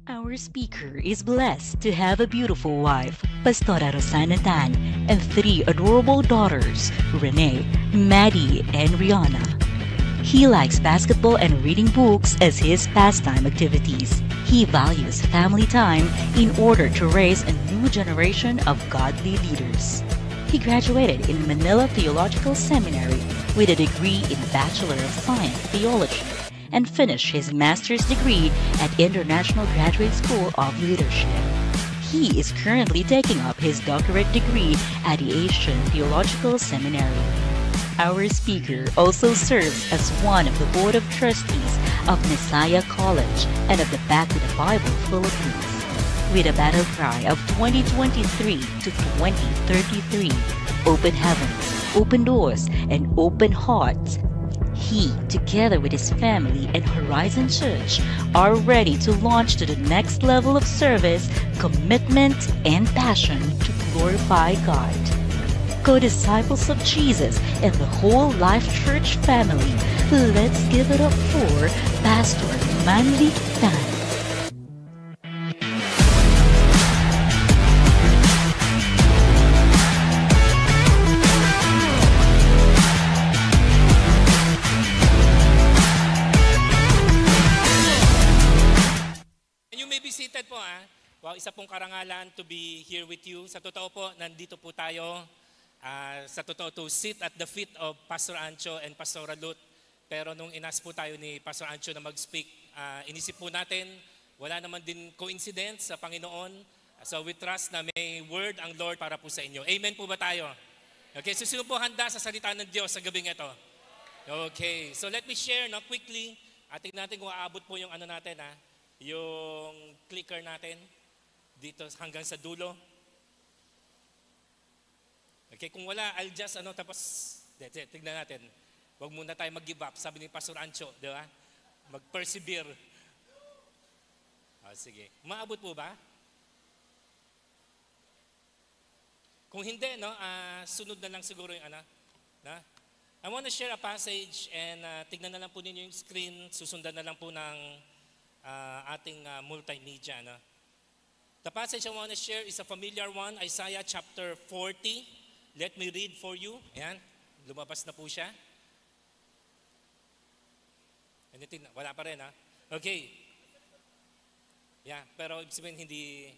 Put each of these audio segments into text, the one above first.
Our speaker is blessed to have a beautiful wife, Pastora Rosana Tan, and three adorable daughters, Renee, Maddie, and Rihanna. He likes basketball and reading books as his pastime activities. He values family time in order to raise a new generation of godly leaders. He graduated in Manila Theological Seminary with a degree in Bachelor of Science Theology and finished his master's degree at International Graduate School of Leadership. He is currently taking up his doctorate degree at the Asian Theological Seminary. Our speaker also serves as one of the Board of Trustees of Messiah College and of the Back to the Bible Philippines. With a battle cry of 2023 to 2033, open heavens, open doors, and open hearts, he, together with his family and Horizon Church, are ready to launch to the next level of service, commitment, and passion to glorify God. Co-disciples of Jesus and the whole Life Church family, let's give it up for Pastor Manly Tan. You may be seated po ah. Wow, isa pong karangalan to be here with you. Sa totoo po, nandito po tayo. Sa totoo to sit at the feet of Pastor Ancho and Pastor Ruth. Pero nung inas po tayo ni Pastor Ancho na mag-speak, inisip po natin, wala naman din coincidence sa Panginoon. So we trust na may word ang Lord para po sa inyo. Amen po ba tayo? Okay, so sino po handa sa salita ng Diyos sa gabing ito? Okay, so let me share quickly. Tingnan natin kung aabot po yung ano natin yung clicker natin dito hanggang sa dulo. Okay, kung wala, I'll just tapos tignan natin. Huwag muna tayo mag-give up. Sabi ni Pastor Ancho, di ba? Mag-persevere. Sige. Maabot po ba? Kung hindi, sunod na lang siguro yung I want to share a passage and tignan na lang po ninyo yung screen. Susundan na lang po ng ating multimedia. The passage I want to share is a familiar one, Isaiah chapter 40. Let me read for you. Ayan, lumabas na po siya. Wala pa rin Okay. Yeah, pero ibig sabihin hindi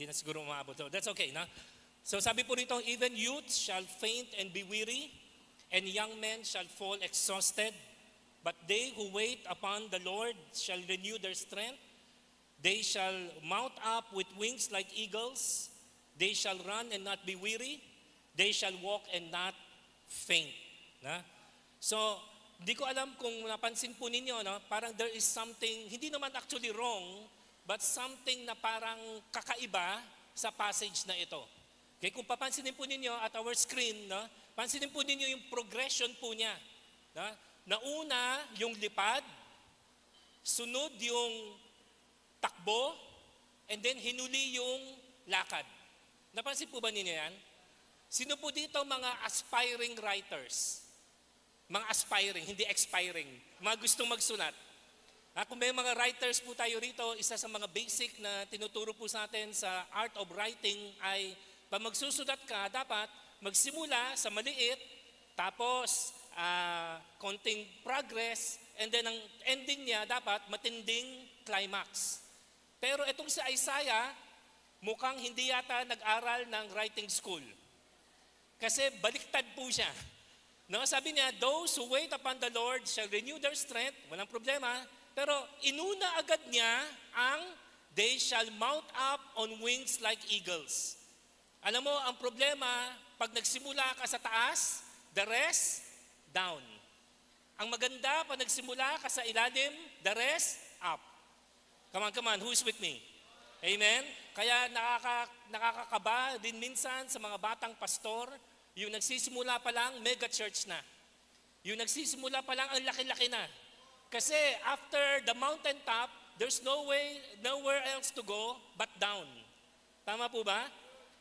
na siguro maabot. So that's okay, So sabi po rito, even youth shall faint and be weary, and young men shall fall exhausted. But they who wait upon the Lord shall renew their strength. They shall mount up with wings like eagles. They shall run and not be weary. They shall walk and not faint. So, di ko alam kung napansin po ninyo, parang there is something, hindi naman actually wrong, but something na parang kakaiba sa passage na ito. Okay, kung papansinin po ninyo at our screen, pansinin po ninyo yung progression po niya. Nauna yung lipad, sunod yung takbo, and then hinuli yung lakad. Napansin po ba ninyo yan? Sino po dito mga aspiring writers? Mga aspiring, hindi expiring. Mga gustong magsulat. Kung may mga writers po tayo rito, isa sa mga basic na tinuturo po sa atin sa art of writing ay pag magsusulat ka, dapat magsimula sa maliit, tapos konting progress, and then ang ending niya dapat matinding climax. Pero itong si Isaiah, mukhang hindi yata nag-aral ng writing school. Kasi baliktad po siya. Sabi niya, those who wait upon the Lord shall renew their strength. Walang problema. Pero inuna agad niya ang they shall mount up on wings like eagles. Alam mo, ang problema, pag nagsimula ka sa taas, the rest, down. Ang maganda, pag nagsimula ka sa ilalim, the rest, up. Come on, who's with me? Amen? Kaya nakakakaba din minsan sa mga batang pastor, yung nagsisimula pa lang, mega church na. Yung nagsisimula pa lang, ang laki-laki na. Kasi after the mountaintop, there's nowhere else to go but down. Tama po ba?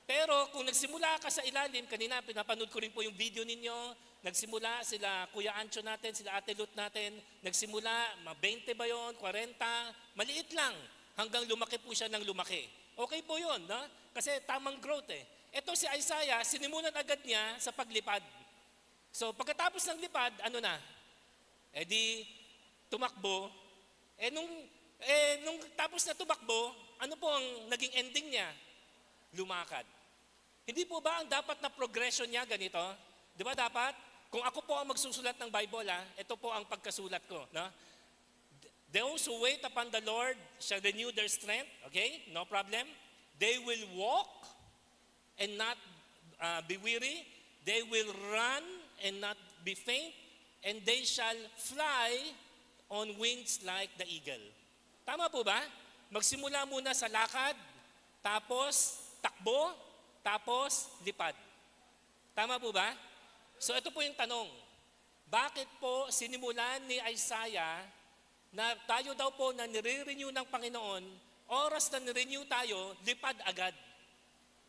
Pero kung nagsimula ka sa ilalim, kanina pinapanood ko rin po yung video ninyo, nagsimula sila Kuya Ancho natin, sila Ate Lut natin, nagsimula, 20 ba yun, 40, maliit lang. hanggang lumaki po siya ng lumaki. Okay po yun, no? Kasi tamang growth eh. Ito si Isaiah, sinimulan agad niya sa paglipad. So pagkatapos ng lipad, ano na? Eh di tumakbo. Nung tapos na tumakbo, ano po ang naging ending niya? Lumakad. Hindi po ba ang dapat na progression niya ganito? Di ba dapat? Kung ako po ang magsusulat ng Bible, ito po ang pagkasulat ko. No? Those who wait upon the Lord shall renew their strength. Okay? No problem. They will walk and not be weary. They will run and not be faint. And they shall fly on wings like the eagle. Tama po ba? Magsimula muna sa lakad, tapos takbo, tapos lipad. Tama po ba? So ito po yung tanong. Bakit po sinimulan ni Isaiah na tayo daw po na nire-renew ng Panginoon, oras na nire-renew tayo, lipad agad.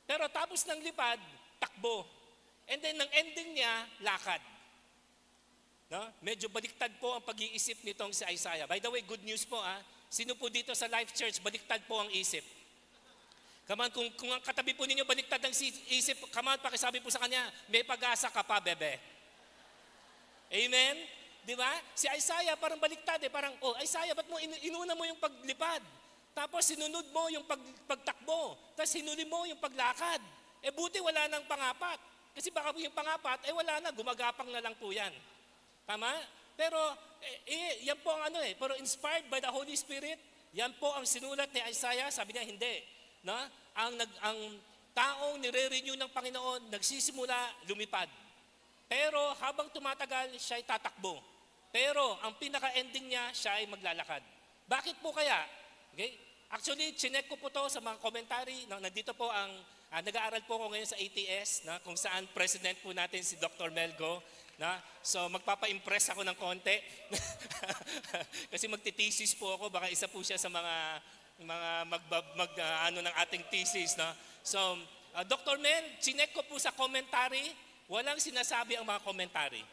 Pero tapos ng lipad, takbo. And then ang ending niya, lakad. No? Medyo baliktad po ang pag-iisip nitong si Isaiah. By the way, good news po. Sino po dito sa Life Church, baliktad po ang isip? Come on, kung ang katabi po ninyo baliktad ang isip, come on, pakisabi po sa kanya, may pag-asa ka pa, bebe. Amen? Di ba? Si Isaiah parang baliktad eh. Parang, Isaiah, ba't mo inuna mo yung paglipad? Tapos sinunod mo yung pagtakbo. Tapos hinuli mo yung paglakad. Buti wala nang pangapat. Kasi baka yung pangapat, wala na, gumagapang na lang po yan. Tama? Pero, yan po ang pero inspired by the Holy Spirit, yan po ang sinulat ni Isaiah, sabi niya, hindi. No? Ang taong nire-renew ng Panginoon, nagsisimula, lumipad. Pero habang tumatagal, siya ay tatakbo. Pero ang pinaka-ending niya, siya ay maglalakad. Bakit po kaya? Okay? Actually, chinek ko po to sa mga commentary. Nandito po ang, nag-aaral po ako ngayon sa ATS, kung saan president po natin si Dr. Melgo. So magpapa-impress ako ng konti. Kasi magti-thesis po ako, baka isa po siya sa mga ng ating thesis. No? So, Dr. Mel, chinek ko po sa commentary, walang sinasabi ang mga commentary.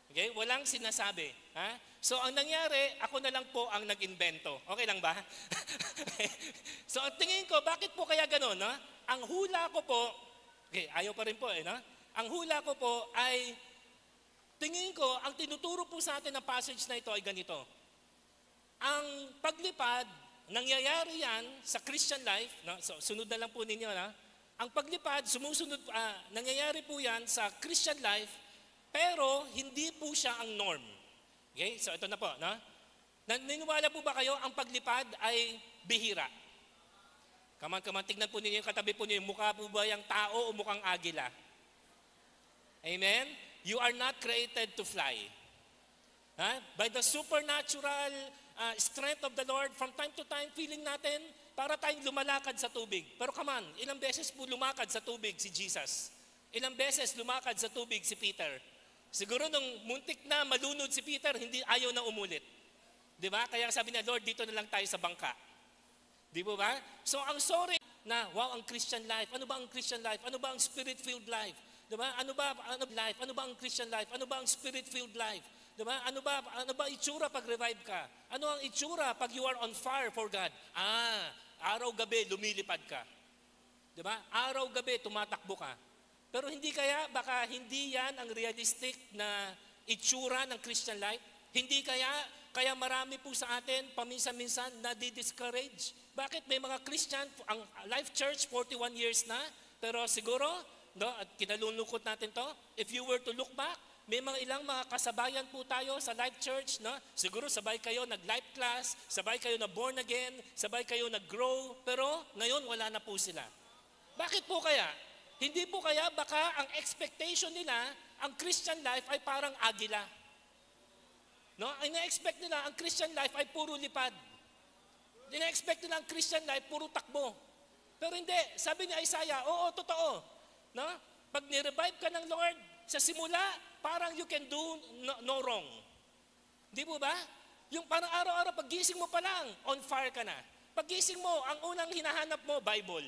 Okay? Walang sinasabi. Ha? So, ang nangyari, ako na lang po ang nag-invento. Okay lang ba? So, ang tingin ko, bakit po kaya gano'n? No? Ang hula ko po, okay, ayaw pa rin po no? Ang hula ko po ay, tingin ko, ang tinuturo po sa atin ng passage na ito ay ganito. Ang paglipad, nangyayari yan sa Christian life, no? So, sunod na lang po ninyo, no? Ang paglipad, nangyayari po yan sa Christian life, pero hindi po siya ang norm. Okay? So ito na po, no? Naniniwala po ba kayo ang paglipad ay bihira? Come on, tignan po ninyo yung katabi po ninyo, mukha po ba yung tao o mukhang agila? Amen? You are not created to fly. By the supernatural strength of the Lord, from time to time, feeling natin, para tayong lumalakad sa tubig. Pero come on, ilang beses po lumakad sa tubig si Jesus? Ilang beses lumakad sa tubig si Peter? Siguro nung muntik na malunod si Peter, ayaw na umulit. Di ba? Kaya sabi niya, Lord, dito na lang tayo sa bangka. Di ba? So ang sorry na, wow, ang Christian life. Ano ba ang Christian life? Ano ba ang spirit-filled life? Di ba? Ano ba ang Christian life? Ano ba ang spirit-filled life? Diba? Ano ba itsura pag revive ka? Ano ang itsura pag you are on fire for God? Araw-gabi lumilipad ka. Diba? Araw-gabi tumatakbo ka. Pero hindi kaya, baka hindi yan ang realistic na itsura ng Christian life? Hindi kaya marami po sa atin, paminsan-minsan, na-discourage. Bakit may mga Christian, ang Life Church, 41 years na, pero siguro, no, at kinalulungkot natin to, if you were to look back, may ilang mga kasabayan po tayo sa Life Church, no? Siguro sabay kayo nag-life class, sabay kayo na born again, sabay kayo nag-grow, pero ngayon wala na po sila. Bakit po kaya? Hindi po kaya baka ang expectation nila, ang Christian life ay parang agila. No? Ang na-expect nila, ang Christian life ay puro lipad. Na-expect nila ang Christian life, puro takbo. Pero hindi, sabi ni Isaiah, oo, totoo. No? Pag ni-revive ka ng Lord, sa simula, parang you can do no wrong. Di po ba? Yung parang araw-araw, paggising mo pa lang, on fire ka na. Paggising mo, ang unang hinahanap mo, Bible.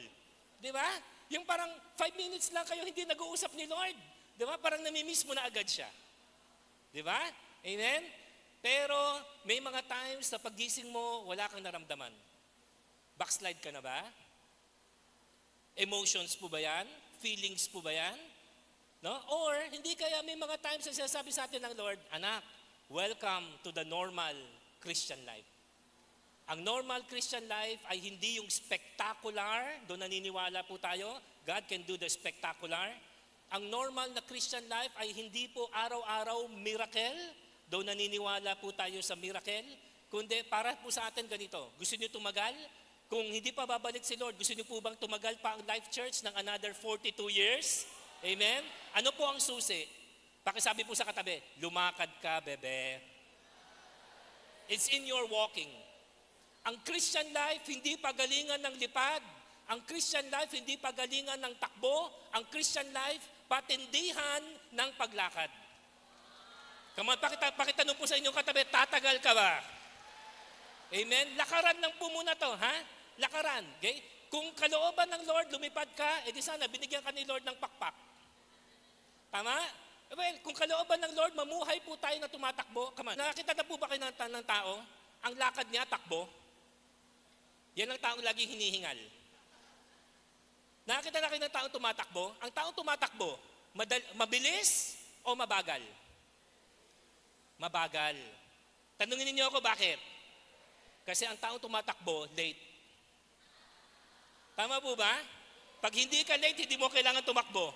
Di ba? Yung parang 5 minutes lang kayo hindi nag-uusap ni Lord. Di ba? Parang namimiss mo na agad siya. Di ba? Amen? Pero may mga times na paggising mo, wala kang naramdaman. Backslide ka na ba? Emotions po ba yan? Feelings po ba yan? No? Or hindi kaya may mga times na sinasabi sa atin ng Lord, anak, welcome to the normal Christian life. Ang normal Christian life ay hindi yung spectacular, doon naniniwala po tayo, God can do the spectacular. Ang normal na Christian life ay hindi po araw-araw miracle, doon naniniwala po tayo sa miracle, kundi para po sa atin ganito, gusto niyo tumagal? Kung hindi pa babalik si Lord, gusto niyo po bang tumagal pa ang Life Church ng another 42 years? Amen? Ano po ang susi? Pakisabi po sa katabi, lumakad ka, bebe. It's in your walking. Ang Christian life, hindi pagalingan ng lipad. Ang Christian life, hindi pagalingan ng takbo. Ang Christian life, patindihan ng paglakad. Come on, pakitanong po sa inyong katabi, tatagal ka ba? Amen? Lakaran lang po muna to, ha? Lakaran, okay? Kung kalooban ng Lord, lumipad ka, edi sana binigyan ka ni Lord ng pakpak. Tama? Well, kung kalooban ng Lord, mamuhay po tayo na tumatakbo. Come on. Nakakita na po ba kayo ng tao? Ang lakad niya, takbo. Yan ang taong laging hinihingal. Nakakita na kayo ng taong tumatakbo? Ang taong tumatakbo, mabilis o mabagal? Mabagal. Tanungin niyo ako bakit? Kasi ang taong tumatakbo, late. Tama po ba? Pag hindi ka late, hindi mo kailangan tumakbo.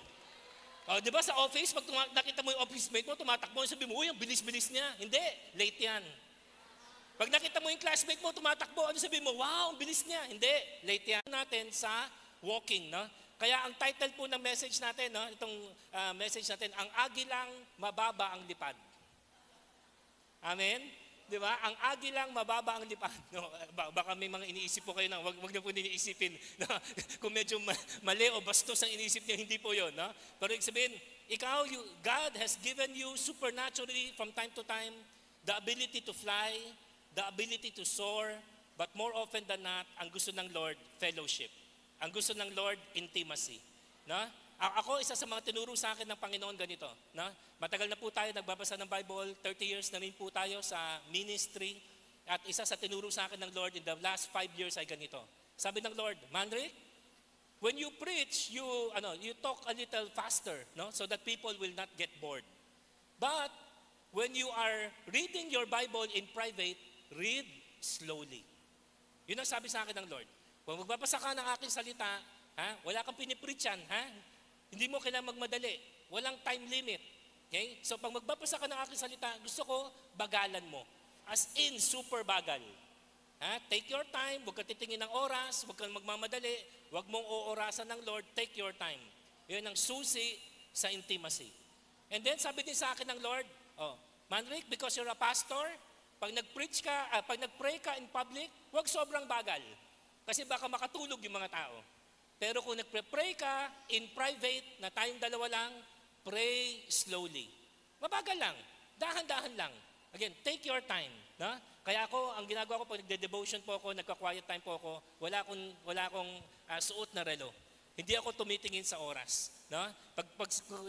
O, di ba sa office, pag nakita mo yung office mate mo, tumatakbo, sabi mo, uy, ang bilis-bilis niya. Hindi, late yan. Pag nakita mo yung classmate mo, tumatakbo, ano sabi mo, wow, ang bilis niya. Hindi, late yan. Natin sa walking, no? Kaya ang title po ng message natin, no? Itong message natin, ang agilang mababa ang lipad. Amen? Di ba? Ang agilang mababa ang lipad. No? Baka may mga iniisip po kayo na wag niyo po iniisipin. No? Kung medyo mali o bastos ang iniisip niyo, hindi po yun. No? Pero ibig sabihin, God has given you supernaturally from time to time the ability to fly, the ability to soar, but more often than not, ang gusto ng Lord, fellowship. Ang gusto ng Lord, intimacy. No? Ako, isa sa mga tinuro sa akin ng Panginoon ganito. No? Matagal na po tayo nagbabasa ng Bible, 30 years na rin po tayo sa ministry. At isa sa tinuro sa akin ng Lord in the last 5 years ay ganito. Sabi ng Lord, Manric, when you preach, you talk a little faster, no? So that people will not get bored. But when you are reading your Bible in private, read slowly. Yun ang sabi sa akin ng Lord. Kung magbabasa ka ng aking salita, wala kang pinipreach yan, hindi mo kailangan magmadali. Walang time limit. Okay? So pag magbabasa ka ng aking salita, gusto ko bagalan mo. As in, super bagal. Take your time, huwag ka titingin ng oras, huwag kang magmamadali, huwag mong oorasan ng Lord, take your time. Yun ang susi sa intimacy. And then sabi din sa akin ng Lord, Manric, because you're a pastor, pag nag-preach ka, pag nag-pray ka in public, huwag sobrang bagal. Kasi baka makatulog yung mga tao. Pero kung nagpre-pray ka in private, na tayong dalawa lang, pray slowly. Mabagal lang. Dahan-dahan lang. Again, take your time. No? Kaya ako, ang ginagawa ko pag nagde-devotion po ako, nagka-quiet time po ako, wala akong suot na relo. Hindi ako tumitingin sa oras. No? Pag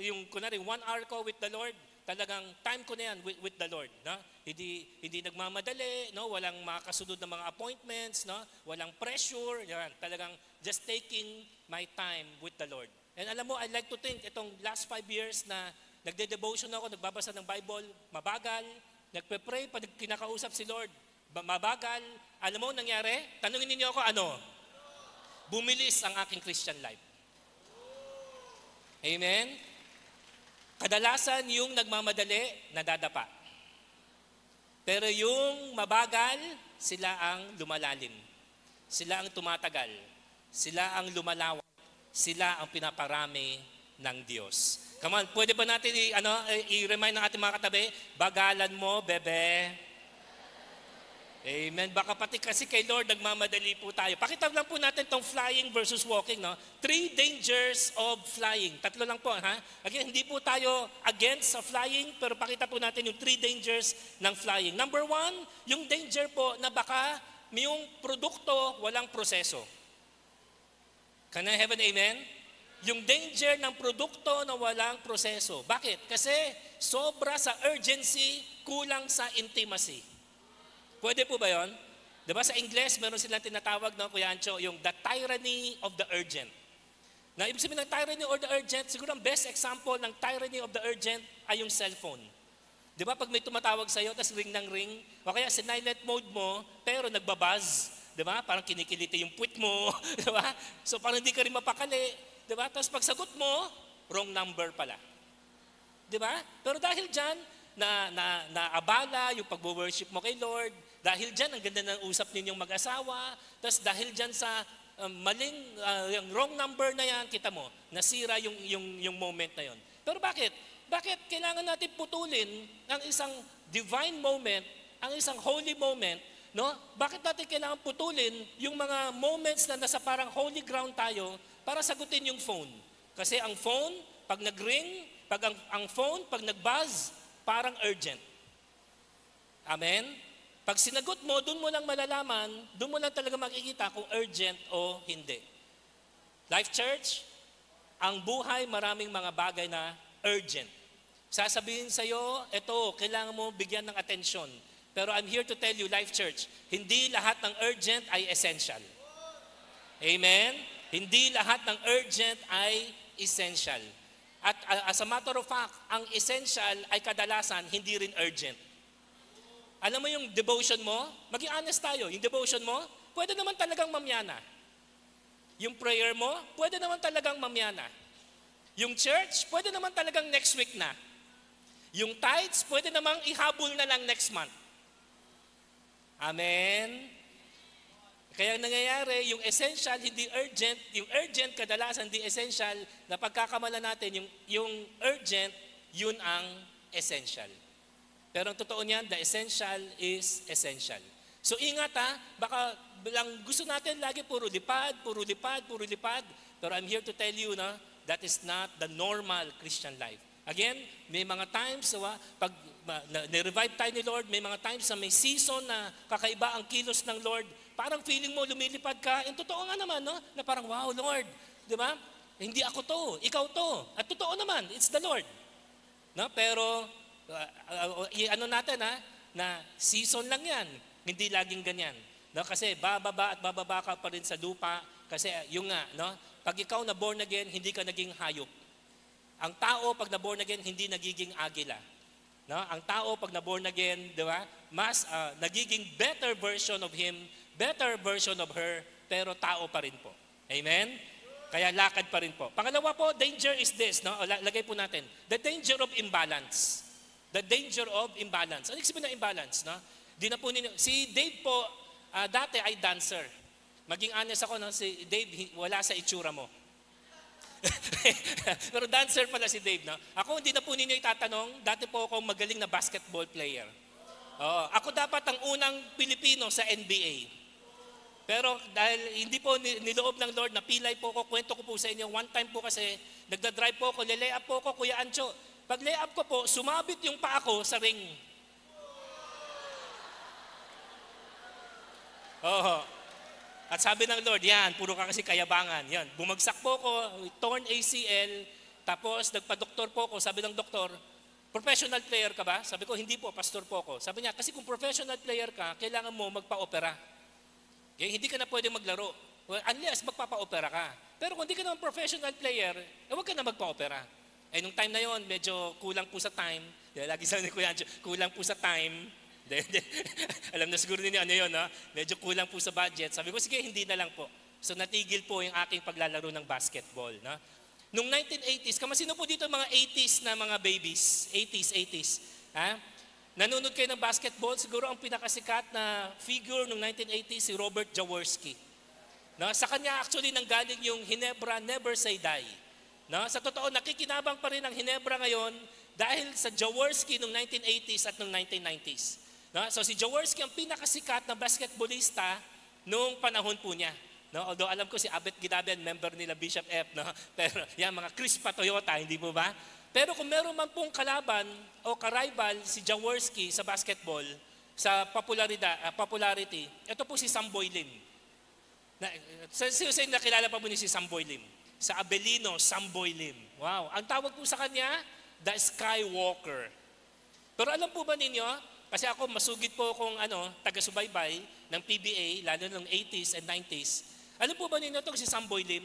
yung kunwari, 1 hour ko with the Lord, talagang time ko na yan with the Lord. No? Hindi nagmamadali, no? Walang makasunod na mga appointments, no? Walang pressure, yan. Talagang just taking my time with the Lord. And alam mo, I like to think, itong last 5 years na nagde-devotion ako, nagbabasa ng Bible, mabagal, nagpe-pray, pag kinakausap si Lord, mabagal. Alam mo, nangyari? Tanungin niyo ako, ano? Bumilis ang aking Christian life. Amen? Kadalasan yung nagmamadali, nadadapa. Pero yung mabagal, sila ang lumalalim. Sila ang tumatagal. Sila ang lumalawak. Sila ang pinaparami ng Diyos. Come on, pwede ba natin i-remind ng ating mga katabi? Bagalan mo, bebe. Amen. Baka pati kasi kay Lord nagmamadali po tayo. Pakita lang po natin tong flying versus walking. No? 3 dangers of flying. 3 lang po. Again, hindi po tayo against sa flying, pero pakita po natin yung 3 dangers ng flying. Number 1, yung danger po na baka yung produkto walang proseso. Can I have an amen? Yung danger ng produkto na walang proseso. Bakit? Kasi sobra sa urgency, kulang sa intimacy. Pwede po ba yun? Diba sa Ingles, meron silang tinatawag, no, Kuya Ancho, yung the tyranny of the urgent. Na ibig sabihin ng tyranny or the urgent, siguro ang best example ng tyranny of the urgent ay yung cellphone. Di ba pag may tumatawag sa'yo, tapos ring ng ring, o kaya silent mode mo, pero nagbabuzz, di ba? Parang kinikiliti yung puwit mo, di ba? So parang hindi ka rin mapakali, di ba? Tapos pag sagot mo, wrong number pala. Di ba? Pero dahil dyan, naabala yung pag-worship mo kay Lord, dahil dyan, ang ganda ng usap ninyong mag-asawa, tapos dahil dyan sa maling, yung wrong number na yan, kita mo, nasira yung moment na yon. Pero bakit? Bakit kailangan natin putulin ang isang divine moment, ang isang holy moment, no? Bakit natin kailangan putulin yung mga moments na nasa parang holy ground tayo para sagutin yung phone? Kasi ang phone, pag nag-ring, ang phone, pag nag-buzz, parang urgent. Amen? Pag sinagot mo, doon mo lang malalaman, doon mo lang talaga makikita kung urgent o hindi. Life Church, ang buhay maraming mga bagay na urgent. Sasabihin sa'yo, eto, kailangan mo bigyan ng atensyon. Pero I'm here to tell you, Life Church, hindi lahat ng urgent ay essential. Amen? Hindi lahat ng urgent ay essential. At as a matter of fact, ang essential ay kadalasan hindi rin urgent. Alam mo yung devotion mo? Maging honest tayo. Yung devotion mo, pwede naman talagang mamyana. Yung prayer mo, pwede naman talagang mamyana. Yung church, pwede naman talagang next week na. Yung tithes, pwede namang ihabol na lang next month. Amen? Kaya nangyayari, yung essential, hindi urgent. Yung urgent, kadalasan hindi essential. Na pagkakamala natin, yung urgent, yun ang essential. Pero ang totoo niyan, the essential is essential. So ingat baka lang gusto natin lagi puro lipad. Pero I'm here to tell you na that is not the normal Christian life. Again, may mga times, pag ni-revive tayo ni Lord, may mga times na may season na kakaiba ang kilos ng Lord, parang feeling mo lumilipad ka. And totoo nga naman, no? Na parang, wow, Lord, di ba? Hindi ako to, ikaw to. At totoo naman, it's the Lord. No? Pero, ano natin na season lang yan, hindi laging ganyan. No? Kasi bababa at bababa ka pa rin sa lupa, kasi yung nga, no? Pag ikaw na born again, hindi ka naging hayop. Ang tao pag na born again, hindi nagiging agila. No? Ang tao pag na born again, di ba? Mas nagiging better version of him, better version of her, pero tao pa rin po. Amen? Kaya lakad pa rin po. Pangalawa po, danger is this, no? Lagay po natin. The danger of imbalance. The danger of imbalance. Ano sabihin ng imbalance, no? Di na po ninyo. Si Dave po, dati ay dancer. Maging honest ako, no? Si Dave, wala sa itsura mo. Pero dancer pala si Dave, no? Ako, hindi na po ninyo itatanong, dati po ako magaling na basketball player. Ako dapat ang unang Pilipino sa NBA. Pero dahil hindi po niloob ng Lord, napilay po ko, kwento ko po sa inyo, one time po kasi, nagdadrive po ako, lay up po ako, Kuya Ancho. Pag lay up ko po, sumabit yung paa ko sa ring. At sabi ng Lord, yan, puro ka kasi kayabangan. Yan, bumagsak po ko, torn ACL, tapos nagpa-doktor po ko, sabi ng doktor, professional player ka ba? Sabi ko, hindi po, pastor po ko. Sabi niya, kasi kung professional player ka, kailangan mo magpa-opera. Okay? Hindi ka na pwede maglaro. Well, unless magpapa-opera ka. Pero kung hindi ka naman professional player, huwag ka na magpa-opera. Nung time na yon, medyo kulang po sa time. Lagi sabi ni Kuya Anjo, kulang po sa time. Alam na siguro ninyo ano yun, no? Medyo kulang po sa budget. Sabi ko, sige, hindi na lang po. So natigil po yung aking paglalaro ng basketball. No? Nung 1980s, kamasino po dito mga 80s na mga babies? 80s. Ha? Nanonood kayo ng basketball, siguro ang pinakasikat na figure nung 1980s si Robert Jaworski. No? Sa kanya actually nanggaling yung Ginebra Never Say Die. No? Sa totoo, nakikinabang pa rin ang Ginebra ngayon dahil sa Jaworski nung 1980s at nung 1990s. No? So si Jaworski ang pinakasikat na basketballista noong panahon po niya. No? Although alam ko si Abet Gidaben, member nila Bishop F. No? Pero yan, mga Crispa Toyota, hindi po ba? Pero kung meron man pong kalaban o ka-rival si Jaworski sa basketball, sa popularity, ito po si Samboy Lim. Sa nakilala pa po ni si Samboy Lim. Sa Abelino, Samboy Lim. Wow. Ang tawag po sa kanya, the Skywalker. Pero alam po ba ninyo, kasi ako masugid po akong taga-subaybay ng PBA, lalo ng 80s and 90s. Ano po ba ninyo ito si Sam Boy Lim?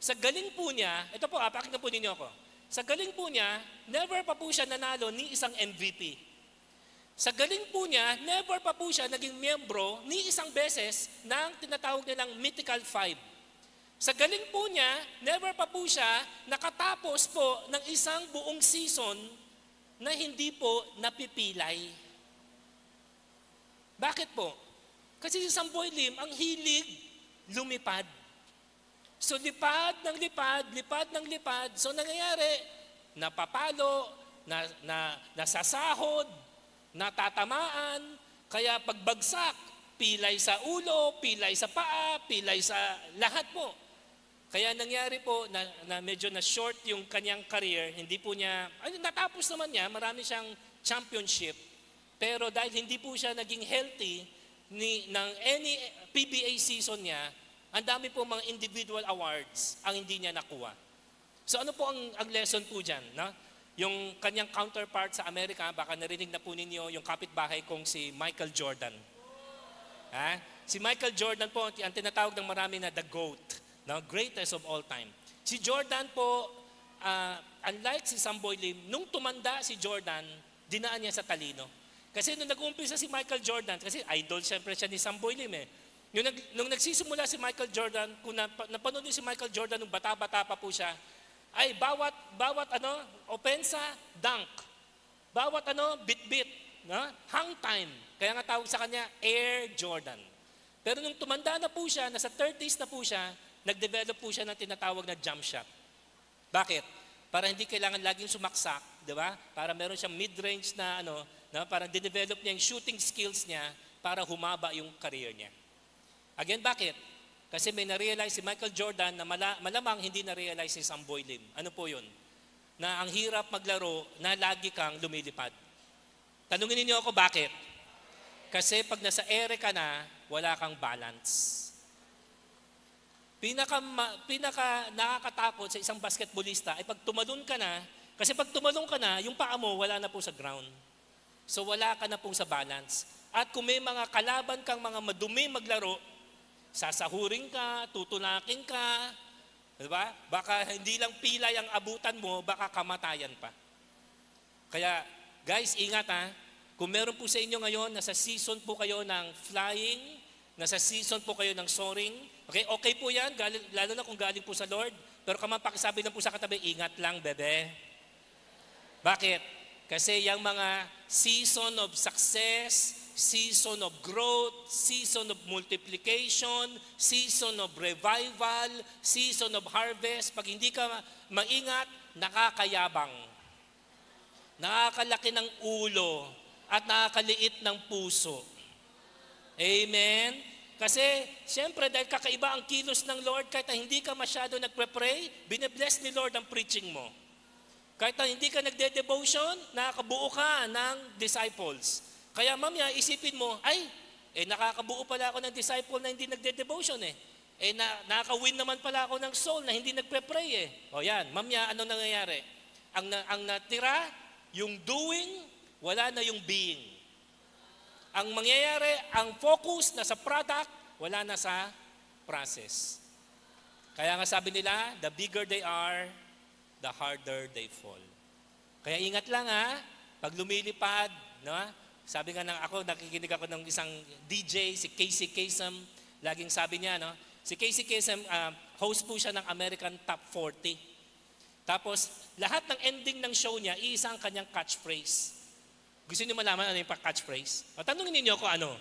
Sa galing po niya, ito po, pakinggan po ninyo ako. Sa galing po niya, never pa po siya nanalo ni isang MVP. Sa galing po niya, never pa po siya naging miyembro ni isang beses ng tinatawag nilang Mythical Five. Sa galing po niya, never pa po siya nakatapos po ng isang buong season na hindi po napipilay. Bakit po? Kasi si Sam Boy Lim, ang hilig lumipad. So lipad ng lipad. So nangyayari, napapalo, nasasahod, natatamaan, kaya pagbagsak, pilay sa ulo, pilay sa paa, pilay sa lahat po. Kaya nangyari po na medyo na short yung kanyang career, hindi po niya, natapos naman niya, marami siyang championship, pero dahil hindi po siya naging healthy ng any PBA season niya, ang dami po mga individual awards ang hindi niya nakuha. So ano po ang lesson po dyan? No? Yung kanyang counterpart sa Amerika, baka narinig na po ninyo yung kapitbahay kong si Michael Jordan. Si Michael Jordan po, ang tinatawag ng marami na the GOAT, no? Greatest of all time. Si Jordan po, unlike si Sam Boy Lim, nung tumanda si Jordan, dinaan niya sa talino. Kasi nung nag-uumpisa si Michael Jordan, kasi idol siyempre siya ni Sam Boy Lim eh. Nung nagsisimula si Michael Jordan, kung napanood niyo si Michael Jordan nung bata-bata pa po siya, ay bawat opensa, dunk. Bawat bit-bit, no? Hang time. Kaya nga tawag sa kanya, Air Jordan. Pero nung tumanda na po siya, nasa 30s na po siya, nag-develop po siya ng tinatawag na jump shot. Bakit? Para hindi kailangan laging sumaksak, di ba? Para meron siyang mid-range na para de-develop niya yung shooting skills niya para humaba yung career niya. Again, bakit? Kasi may na-realize si Michael Jordan na malamang hindi na-realize si Sam Boy Lim. Ano po yun? Na ang hirap maglaro na lagi kang lumilipad. Tanungin niyo ako bakit? Kasi pag nasa ere ka na, wala kang balance. Pinaka nakakatakot sa isang basketballista ay pag tumalon ka na, kasi pag tumalon ka na, yung paa mo wala na po sa ground. So wala ka na po sa balance. At kung may mga kalaban kang mga madumi maglaro, sasahurin ka, tutulakin ka, diba? Baka hindi lang pilay ang abutan mo, baka kamatayan pa. Kaya guys, ingat ha. Kung meron po sa inyo ngayon, nasa season po kayo ng flying, nasa season po kayo ng soaring, okay po yan, lalo na kung galing po sa Lord. Pero pakisabi lang po sa katabi, ingat lang bebe. Bakit? Kasi yung mga season of success, season of growth, season of multiplication, season of revival, season of harvest. Pag hindi ka maingat, nakakayabang. Nakakalaki ng ulo at nakakaliit ng puso. Amen? Kasi, siyempre, dahil kakaiba ang kilos ng Lord, kahit hindi ka masyado nagpre-pray, bine-bless ni Lord ang preaching mo. Kahit hindi ka nagde-devotion, nakakabuo ka ng disciples. Kaya mamaya isipin mo, nakakabuo pala ako ng disciple na hindi nagde-devotion eh. Nakaka-win naman pala ako ng soul na hindi nagpe-pray eh. O yan, mamaya ano nangyayari? Ang natira, yung doing, wala na yung being. Ang mangyayari, ang focus na sa product, wala na sa process. Kaya nga sabi nila, the bigger they are, the harder they fall. Kaya ingat lang ha, pag lumilipad, no? Sabi nga nakikinig ako ng isang DJ, si Casey Kasem, laging sabi niya, no? Si Casey Kasem, host po siya ng American Top 40. Tapos, lahat ng ending ng show niya, iisa ang kanyang catchphrase. Gusto niyo malaman ano yung catchphrase? O, tanungin niyo ako ano.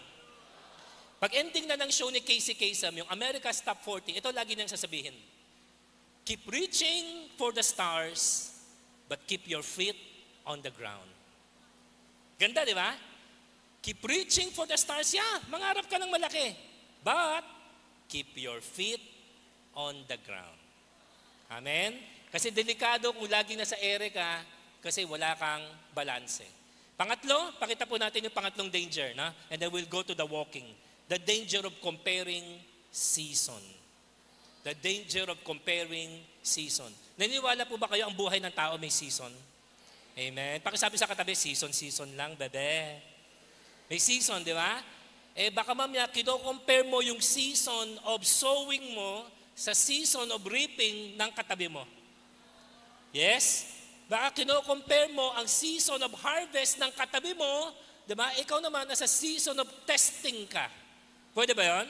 Pag ending na ng show ni Casey Kasem, yung America's Top 40, ito lagi niyang sasabihin. Keep reaching for the stars, but keep your feet on the ground. Ganda, di ba? Keep reaching for the stars. Yeah, mangarap ka ng malaki. But, keep your feet on the ground. Amen? Kasi delikado kung laging nasa ere ka kasi wala kang balanse. Pangatlo, pakita po natin yung pangatlong danger. Na? And then we'll go to the walking. The danger of comparing season. The danger of comparing season. Naniniwala po ba kayo ang buhay ng tao may season? Amen. Pakisabi sa katabi, season lang, bebe. May season, di ba? Baka mamaya, kino-compare mo yung season of sowing mo sa season of reaping ng katabi mo. Yes? Baka kino-compare mo ang season of harvest ng katabi mo, di ba? Ikaw naman, nasa season of testing ka. Pwede ba yun?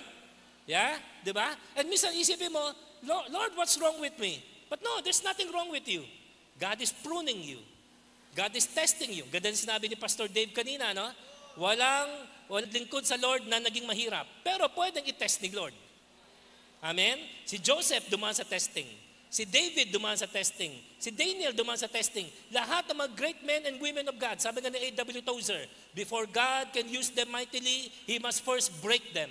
Yeah? Di ba? And minsan isipin mo, Lord, what's wrong with me? But no, there's nothing wrong with you. God is pruning you. God is testing you. Ganda sinabi ni Pastor Dave kanina, no? Walang lingkod sa Lord na naging mahirap. Pero pwedeng i-test ni Lord. Amen? Si Joseph dumaan sa testing. Si David dumaan sa testing. Si Daniel dumaan sa testing. Lahat ng mga great men and women of God, sabi nga ni A.W. Tozer, before God can use them mightily, He must first break them.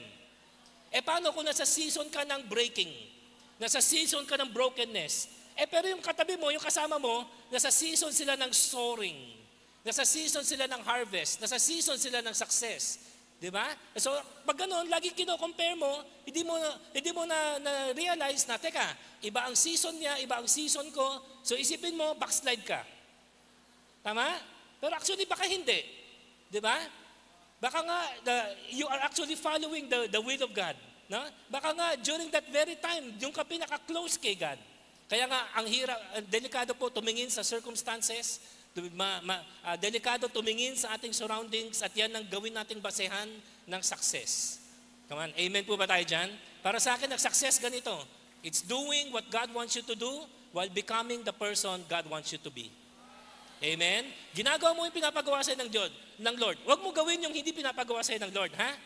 Paano kung nasa season ka ng breaking? Nasa season ka ng brokenness? Pero yung katabi mo, yung kasama mo, nasa season sila ng soaring. Nasa season sila ng harvest. Nasa season sila ng success. Di ba? So, pag gano'n, lagi kino-compare mo, hindi mo na realize na, teka, iba ang season niya, iba ang season ko. So, isipin mo, backslide ka. Tama? Pero actually, baka hindi. Di ba? Baka nga, you are actually following the will of God. No? Baka nga, during that very time, yung ka pinaka-close kay God. Kaya nga, ang hirap, delikado po tumingin sa circumstances, delikado tumingin sa ating surroundings at yan ang gawin nating basehan ng success. Come on, amen po ba tayo dyan? Para sa akin, ang success ganito. It's doing what God wants you to do while becoming the person God wants you to be. Amen? Ginagawa mo yung pinapagawa sa'yo ng Lord. Huwag mo gawin yung hindi pinapagawa sa'yo ng Lord, ha?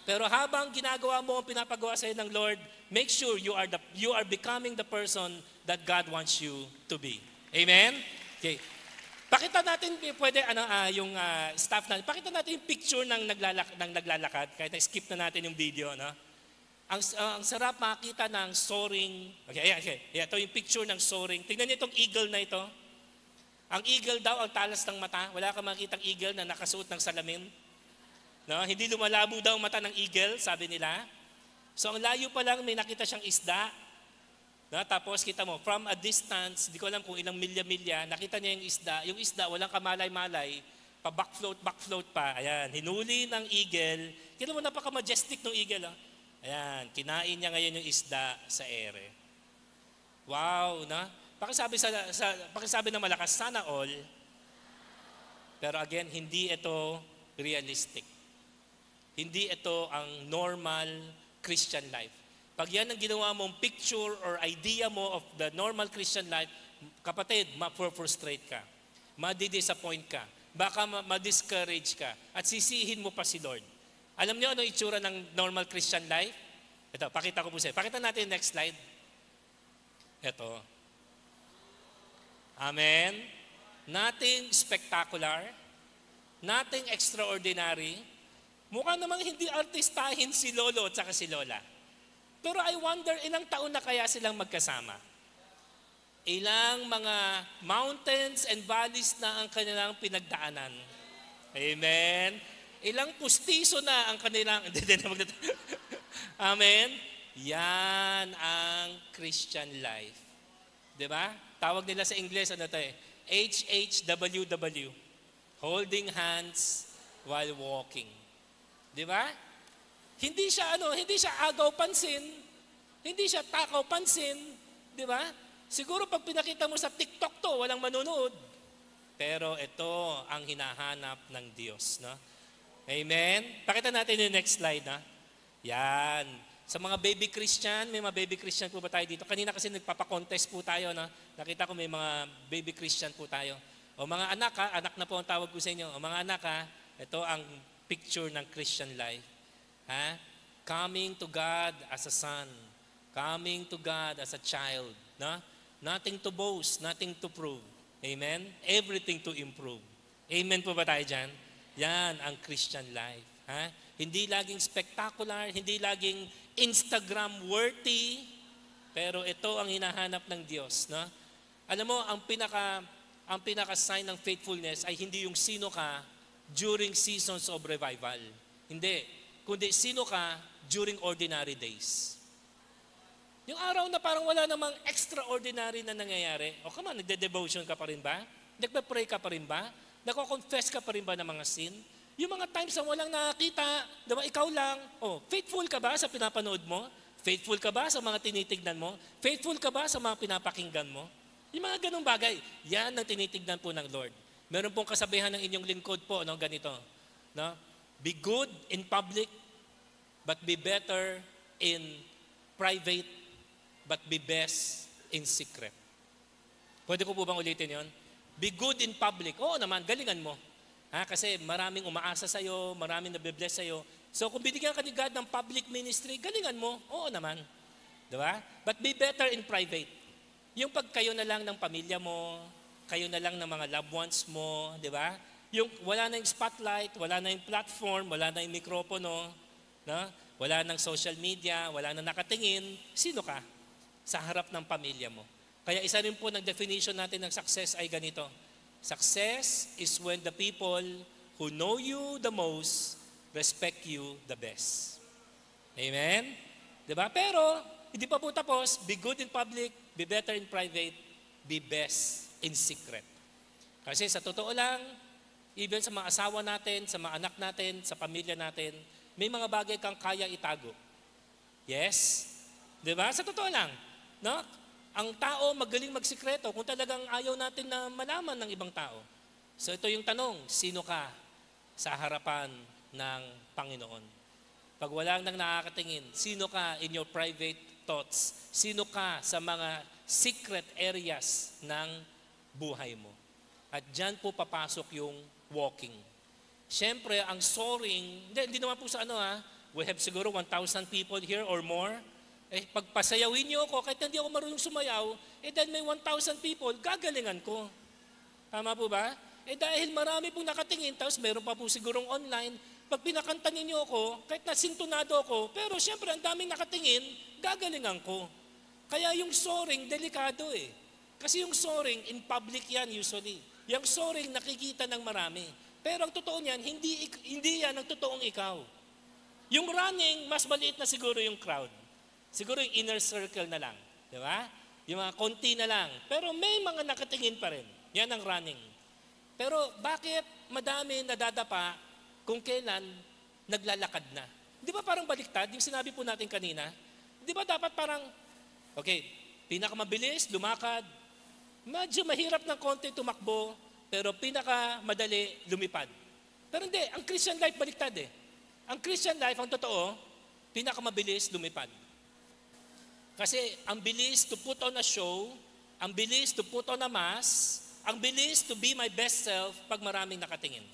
Pero habang ginagawa mo ang pinapagawa sa'yo ng Lord, make sure you are becoming the person that God wants you to be. Amen? Okay. Pakita natin, pwede, yung staff natin, pakita natin yung picture ng naglalakad, kahit na-skip na natin yung video, no? Ang sarap makita ng soaring. Okay, ayan, okay. Ito yung picture ng soaring. Tingnan niyo itong eagle na ito. Ang eagle daw, ang talas ng mata. Wala kang makitang eagle na nakasuot ng salamin. No? Hindi lumalabo daw ang mata ng eagle, sabi nila. So ang layo pa lang, may nakita siyang isda. No? Tapos kita mo, from a distance, di ko alam kung ilang milya-milya, nakita niya yung isda. Yung isda, walang kamalay-malay, backfloat pa. Ayan, hinuli ng eagle. Kita mo, napaka-majestic ng eagle. Oh. Ayan, kinain niya ngayon yung isda sa ere. Wow, na? Pakisabi ng malakas, sana all. Pero again, hindi ito realistic. Hindi ito ang normal Christian life. Pag yan ang ginawa mong picture or idea mo of the normal Christian life, kapatid, ma-frustrate ka. Ma-disappoint ka. Baka ma-discourage ka. At sisihin mo pa si Lord. Alam niyo ano itsura ng normal Christian life? Ito, pakita ko po sa'yo. Pakita natin next slide. Ito. Amen. Nothing spectacular. Nothing extraordinary. Mukha namang hindi artistahin si Lolo at saka si Lola. Pero I wonder, ilang taon na kaya silang magkasama? Ilang mga mountains and valleys na ang kanilang pinagdaanan. Amen. Ilang pustiso na ang kanilang... Amen. Yan ang Christian life. Diba? Tawag nila sa English, ano ito eh? HHWW. Holding hands while walking. Di ba? Hindi siya agaw pansin. Hindi siya takaw pansin. Di ba? Siguro pag pinakita mo sa TikTok to, walang manonood. Pero ito ang hinahanap ng Diyos. No? Amen? Pakita natin yung next slide. Na? Yan. Sa mga baby Christian, may mga baby Christian po ba tayo dito? Kanina kasi nagpapakontest po tayo. No? Nakita ko may mga baby Christian po tayo. O mga anak ha, anak na po ang tawag ko sa inyo. O mga anak ha, ito ang picture ng Christian life. Ha? Coming to God as a son. Coming to God as a child. No? Nothing to boast, nothing to prove. Amen? Everything to improve. Amen po ba tayo dyan? Yan ang Christian life. Ha? Hindi laging spectacular, hindi laging Instagram-worthy, pero ito ang hinahanap ng Diyos. No? Alam mo, ang pinaka-sign ng faithfulness ay hindi yung sino ka during seasons of revival. Hindi. Kundi sino ka during ordinary days. Yung araw na parang wala namang extraordinary na nangyayari. O come on, nagde-devotion ka pa rin ba? Nagpe-pray ka pa rin ba? Nako-confess ka pa rin ba ng mga sin? Yung mga times na walang nakakita, diba, ikaw lang, faithful ka ba sa pinapanood mo? Faithful ka ba sa mga tinitignan mo? Faithful ka ba sa mga pinapakinggan mo? Yung mga ganong bagay, yan ang tinitignan po ng Lord. Meron pong kasabihan ng inyong lingkod po, ganito. No? Be good in public, but be better in private, but be best in secret. Pwede ko po bang ulitin yon? Be good in public. Oo naman, galingan mo. Kasi maraming umaasa sa'yo, maraming nabibless sa'yo. So kung binigyan ka ni God ng public ministry, galingan mo. Oo naman. Diba? But be better in private. Yung pag kayo na lang ng pamilya mo, kayo na lang ng mga loved ones mo, di ba? Yung wala na yung spotlight, wala na yung platform, wala na yung mikropono, no? Wala nang social media, wala na nakatingin, sino ka? Sa harap ng pamilya mo. Kaya isa rin po ng definition natin ng success ay ganito. Success is when the people who know you the most respect you the best. Amen? Di ba? Pero, hindi pa po tapos, be good in public, be better in private, be best in secret. Kasi sa totoo lang, even sa mga asawa natin, sa mga anak natin, sa pamilya natin, may mga bagay kang kaya itago. Yes? Di ba? Sa totoo lang. No? Ang tao magaling magsikreto kung talagang ayaw natin na malaman ng ibang tao. So ito yung tanong, sino ka sa harapan ng Panginoon? Pag walang nang nakakatingin, sino ka in your private thoughts? Sino ka sa mga secret areas ng buhay mo? At dyan po papasok yung walking. Siyempre, ang soaring, hindi naman po sa we have siguro 1,000 people here or more. Pagpasayawin niyo ako, kahit hindi ako marunong sumayaw, dahil may 1,000 people, gagalingan ko. Tama po ba? Dahil marami pong nakatingin, tapos meron pa po sigurong online, pag pinakanta ninyo ako, kahit nasintunado ako, pero siyempre ang daming nakatingin, gagalingan ko. Kaya yung soaring, delikado Kasi yung soaring, in public yan usually. Yung soaring, nakikita ng marami. Pero ang totoo niyan, hindi yan ang totoong ikaw. Yung running, mas maliit na siguro yung crowd. Siguro yung inner circle na lang. Di ba? Yung mga konti na lang. Pero may mga nakatingin pa rin. Yan ang running. Pero bakit madami nadadapa kung kailan naglalakad na? Di ba parang baliktad? Yung sinabi po natin kanina, di ba dapat parang, pinakamabilis, lumakad. Medyo mahirap ng konti tumakbo, pero pinakamadali, lumipad. Pero hindi, ang Christian life baliktad Ang Christian life, ang totoo, pinakamabilis, lumipad. Kasi ang bilis to put on a show, ang bilis to put on a mask, ang bilis to be my best self pag maraming nakatingin.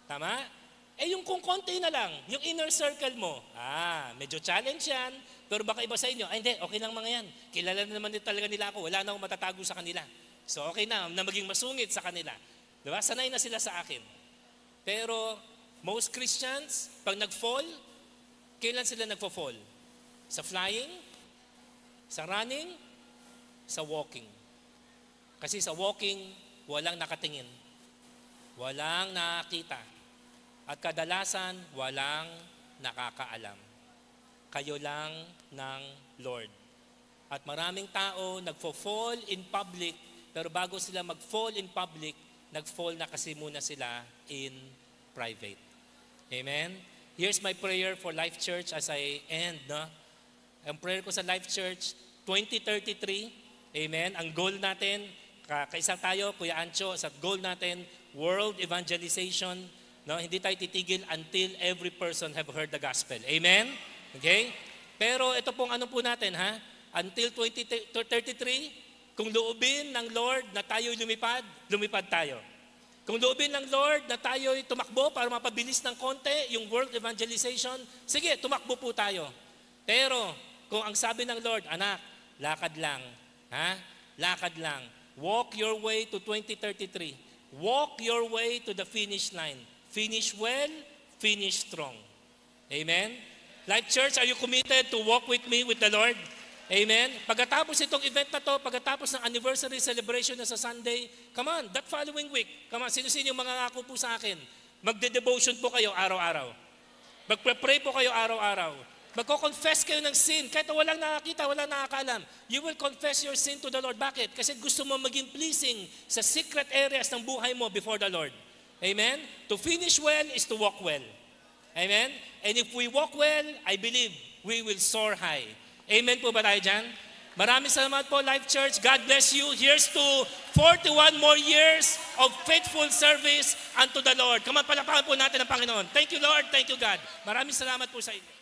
Tama? Yung kung konti na lang, yung inner circle mo, medyo challenge yan, pero baka iba sa inyo, hindi, okay lang mga yan. Kilala na naman talaga nila ako, wala na akong matatago sa kanila. So okay na maging masungit sa kanila. Diba? Sanay na sila sa akin. Pero most Christians, pag nag-fall, kailan sila nagpo-fall? Sa flying, sa running, sa walking. Kasi sa walking, walang nakatingin. Walang nakakita. At kadalasan, walang nakakaalam. Kayo lang ng Lord. At maraming tao nagfo-fall in public, pero bago sila mag-fall in public, nag-fall na kasi muna sila in private. Amen? Here's my prayer for Life Church as I end. Ang prayer ko sa Life Church, 2033, amen, ang goal natin, kaisa tayo, Kuya Ancho, sa goal natin, world evangelization, hindi tayo titigil until every person have heard the gospel. Amen? Okay? Pero ito pong po natin, until 2033, kung loobin ng Lord na tayo'y lumipad, lumipad tayo. Kung loobin ng Lord na tayo'y tumakbo para mapabilis ng konti yung world evangelization, sige, tumakbo po tayo. Pero kung ang sabi ng Lord, anak, lakad lang. Lakad lang. Walk your way to 2033. Walk your way to the finish line. Finish well, finish strong. Amen? Life Church, are you committed to walk with me with the Lord? Amen? Pagkatapos itong event na to, pagkatapos ng anniversary celebration na sa Sunday, come on, that following week, come on, sino-sino yung mangangako po sa akin? Magde-devotion po kayo araw-araw. Magpre-pray po kayo araw-araw. Magko-confess kayo ng sin. Kahit walang nakakita, walang nakakaalam. You will confess your sin to the Lord. Bakit? Kasi gusto mo maging pleasing sa secret areas ng buhay mo before the Lord. Amen? To finish well is to walk well. Amen? And if we walk well, I believe we will soar high. Amen po ba tayo dyan? Maraming salamat po, Life Church. God bless you. Here's to 41 more years of faithful service unto the Lord. Kamapalapakan po natin ang Panginoon. Thank you, Lord. Thank you, God. Maraming salamat po sa inyo.